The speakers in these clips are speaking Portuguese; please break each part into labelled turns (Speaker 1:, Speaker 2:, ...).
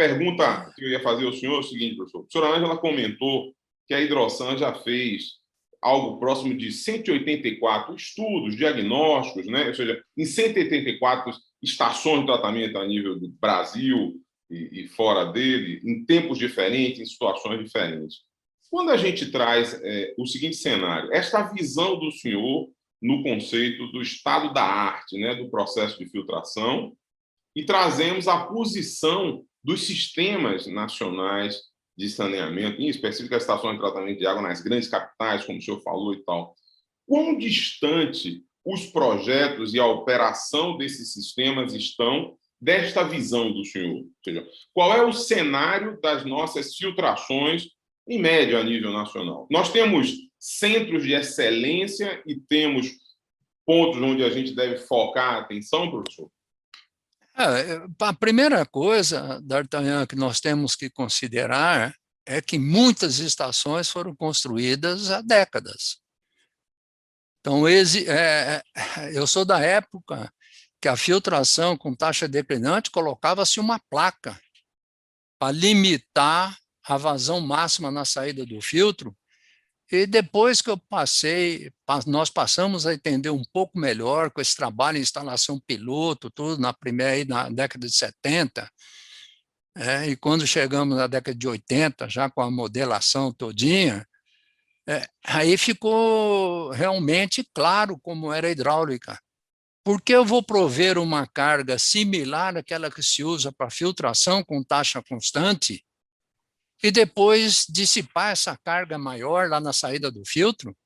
Speaker 1: pergunta que eu ia fazer ao senhor é o seguinte, professor. A professora Ângela comentou que a Hidrosan já fez algo próximo de 184 estudos, diagnósticos, né? Ou seja, em 184 estações de tratamento a nível do Brasil e fora dele, em tempos diferentes, em situações diferentes. Quando a gente traz o seguinte cenário, esta visão do senhor no conceito do estado da arte, né, do processo de filtração, e trazemos a posição dos sistemas nacionais de saneamento, em específico as estações de tratamento de água nas grandes capitais, como o senhor falou e tal. Quão distante os projetos e a operação desses sistemas estão desta visão do senhor? Ou seja, qual é o cenário das nossas filtrações, em média, a nível nacional? Nós temos centros de excelência e temos pontos onde a gente deve focar a atenção, professor?
Speaker 2: A primeira coisa, D'Artagnan, que nós temos que considerar é que muitas estações foram construídas há décadas. Então, eu sou da época que a filtração com taxa declinante colocava-se uma placa para limitar a vazão máxima na saída do filtro. E depois que nós passamos a entender um pouco melhor com esse trabalho em instalação piloto, tudo na década de 70, e quando chegamos na década de 80, já com a modelação todinha, aí ficou realmente claro como era a hidráulica. Por que eu vou prover uma carga similar àquela que se usa para filtração com taxa constante e depois dissipar essa carga maior lá na saída do filtro?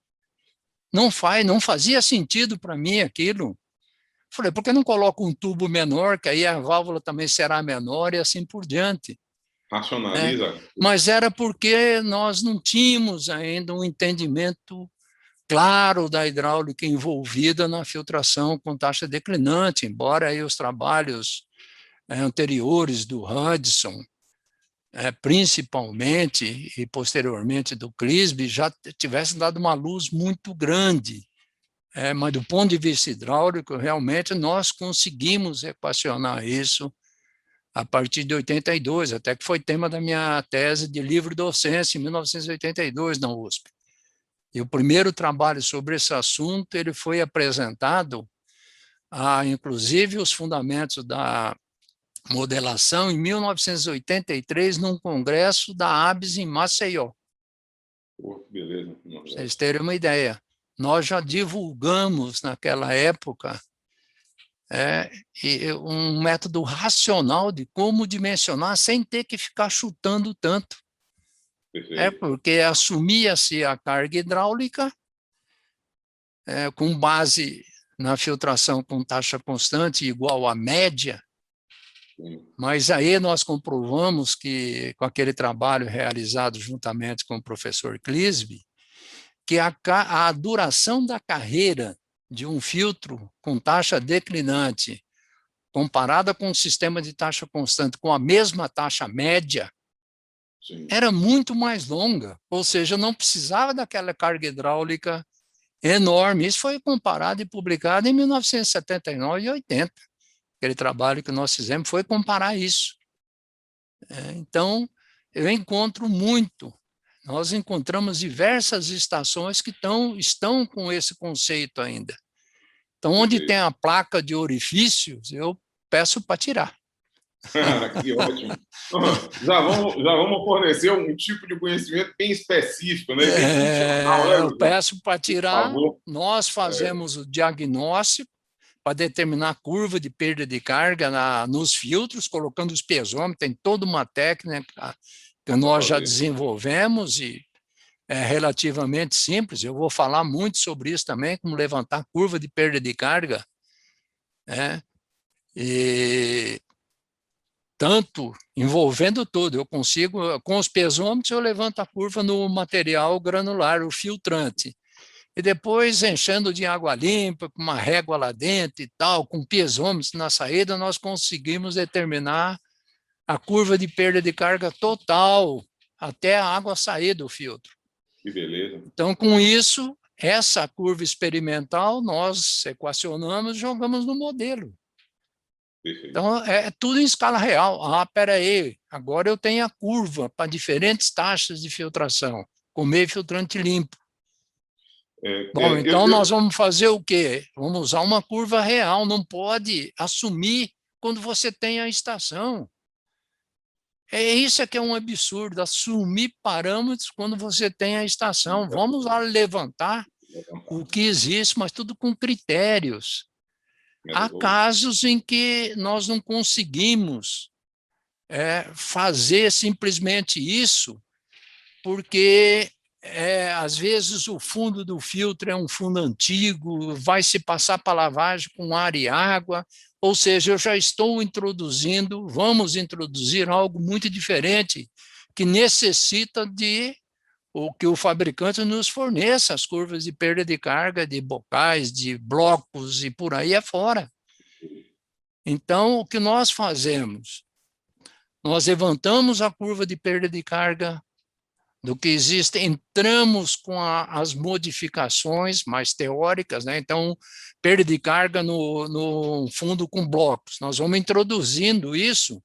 Speaker 2: Não fazia sentido para mim aquilo. Falei, por que não coloco um tubo menor, que aí a válvula também será menor e assim por diante?
Speaker 1: Racionaliza.
Speaker 2: Mas era porque nós não tínhamos ainda um entendimento claro da hidráulica envolvida na filtração com taxa declinante, embora aí os trabalhos anteriores do Hudson, principalmente e posteriormente do Clisby, já tivessem dado uma luz muito grande. Mas do ponto de vista hidráulico, realmente nós conseguimos equacionar isso a partir de 82, até que foi tema da minha tese de livre-docência em 1982 na USP. E o primeiro trabalho sobre esse assunto ele foi apresentado, inclusive os fundamentos da modelação, em 1983, num congresso da ABS em Maceió.
Speaker 1: Beleza.
Speaker 2: Para vocês terem uma ideia. Nós já divulgamos naquela época um método racional de como dimensionar sem ter que ficar chutando tanto. Porque assumia-se a carga hidráulica com base na filtração com taxa constante igual à média, mas aí nós comprovamos que, com aquele trabalho realizado juntamente com o professor Clisby, que a duração da carreira de um filtro com taxa declinante, comparada com um sistema de taxa constante com a mesma taxa média, era muito mais longa, ou seja, não precisava daquela carga hidráulica enorme. Isso foi comparado e publicado em 1979 e 80. Aquele trabalho que nós fizemos foi comparar isso. Então, eu encontro muito. Nós encontramos diversas estações que estão com esse conceito ainda. Então, onde tem a placa de orifícios, eu peço para tirar.
Speaker 1: Que ótimo. Já vamos fornecer um tipo de conhecimento bem específico, né? Bem funcional, né,
Speaker 2: eu peço para tirar, nós fazemos o diagnóstico para determinar a curva de perda de carga nos filtros, colocando os pesômetros, tem toda uma técnica que nós já desenvolvemos e é relativamente simples. Eu vou falar muito sobre isso também, como levantar a curva de perda de carga, e tanto envolvendo tudo. Eu consigo, com os pesômetros, eu levanto a curva no material granular, o filtrante. E depois, enchendo de água limpa, com uma régua lá dentro e tal, com pesômetros na saída, nós conseguimos determinar a curva de perda de carga total até a água sair do filtro.
Speaker 1: Que beleza.
Speaker 2: Então, com isso, essa curva experimental, nós equacionamos e jogamos no modelo. Então, é tudo em escala real. Ah, espera aí, agora eu tenho a curva para diferentes taxas de filtração, com meio filtrante limpo. Bom, então nós vamos fazer o quê? Vamos usar uma curva real, não pode assumir quando você tem a estação. Isso que é um absurdo, assumir parâmetros quando você tem a estação. Vamos lá levantar o que existe, mas tudo com critérios. Há casos em que nós não conseguimos fazer simplesmente isso, porque às vezes o fundo do filtro é um fundo antigo, vai se passar para lavagem com ar e água, ou seja, eu já estou vamos introduzir algo muito diferente, que necessita de que o fabricante nos forneça as curvas de perda de carga, de bocais, de blocos e por aí afora. Então, o que nós fazemos? Nós levantamos a curva de perda de carga do que existe, entramos com as modificações mais teóricas, né? Então, perda de carga no fundo com blocos. Nós vamos introduzindo isso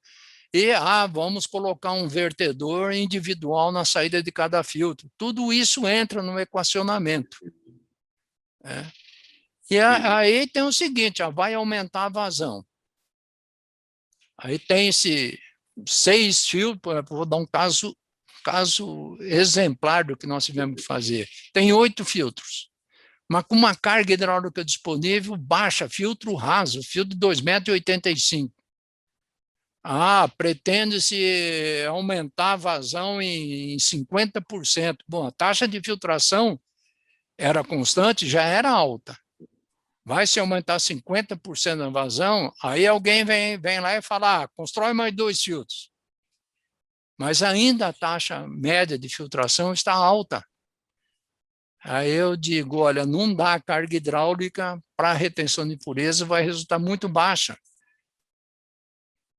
Speaker 2: e vamos colocar um vertedor individual na saída de cada filtro. Tudo isso entra no equacionamento. E aí tem o seguinte, vai aumentar a vazão. Aí tem 6 filtros, vou dar um caso exemplar do que nós tivemos que fazer. Tem 8 filtros, mas com uma carga hidráulica disponível baixa, filtro raso, filtro de 2,85 m. Pretende-se aumentar a vazão em 50%. Bom, a taxa de filtração era constante, já era alta. Vai se aumentar 50% da vazão, aí alguém vem lá e fala, constrói mais 2 filtros. Mas ainda a taxa média de filtração está alta. Aí eu digo, olha, não dá carga hidráulica para a retenção de impureza, vai resultar muito baixa.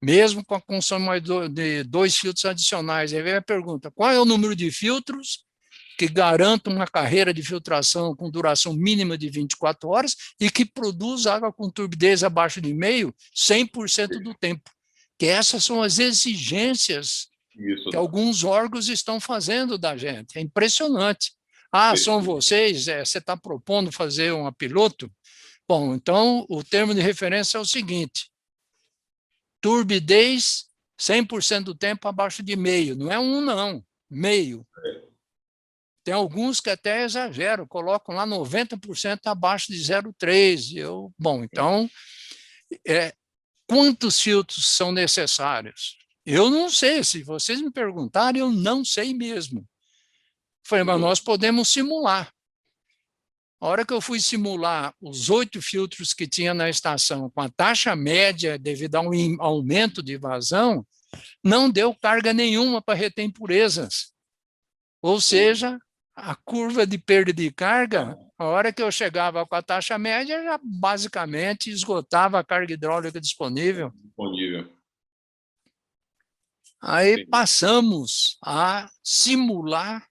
Speaker 2: Mesmo com a construção de 2 filtros adicionais. Aí vem a pergunta, qual é o número de filtros que garanta uma carreira de filtração com duração mínima de 24 horas e que produz água com turbidez abaixo de meio 100% do tempo? Que essas são as exigências que alguns órgãos estão fazendo da gente. É impressionante. São vocês? Você está propondo fazer uma piloto? Bom, então o termo de referência é o seguinte, turbidez 100% do tempo abaixo de meio. Não é 1, não. Meio. Tem alguns que até exageram, colocam lá 90% abaixo de 0,3. Bom, então, quantos filtros são necessários? Eu não sei. Se vocês me perguntarem, eu não sei mesmo. Falei, mas nós podemos simular. A hora que eu fui simular os 8 filtros que tinha na estação, com a taxa média devido a um aumento de vazão, não deu carga nenhuma para reter impurezas. Ou seja, a curva de perda de carga, a hora que eu chegava com a taxa média, já basicamente esgotava a carga hidráulica disponível. Aí passamos a simular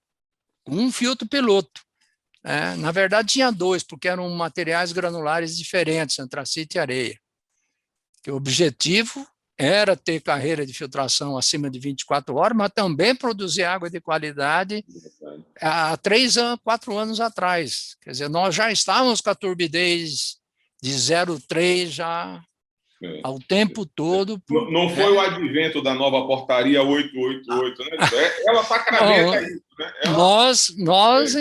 Speaker 2: um filtro piloto. Na verdade, tinha 2, porque eram materiais granulares diferentes, antracite e areia. Que o objetivo era ter carreira de filtração acima de 24 horas, mas também produzir água de qualidade há 4 anos atrás. Quer dizer, nós já estávamos com a turbidez de 0,3 já ao tempo todo.
Speaker 1: Não foi o advento da nova portaria 888, né? Ela está craveta isso, né?
Speaker 2: Nós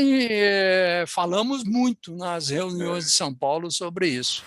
Speaker 2: falamos muito nas reuniões de São Paulo sobre isso.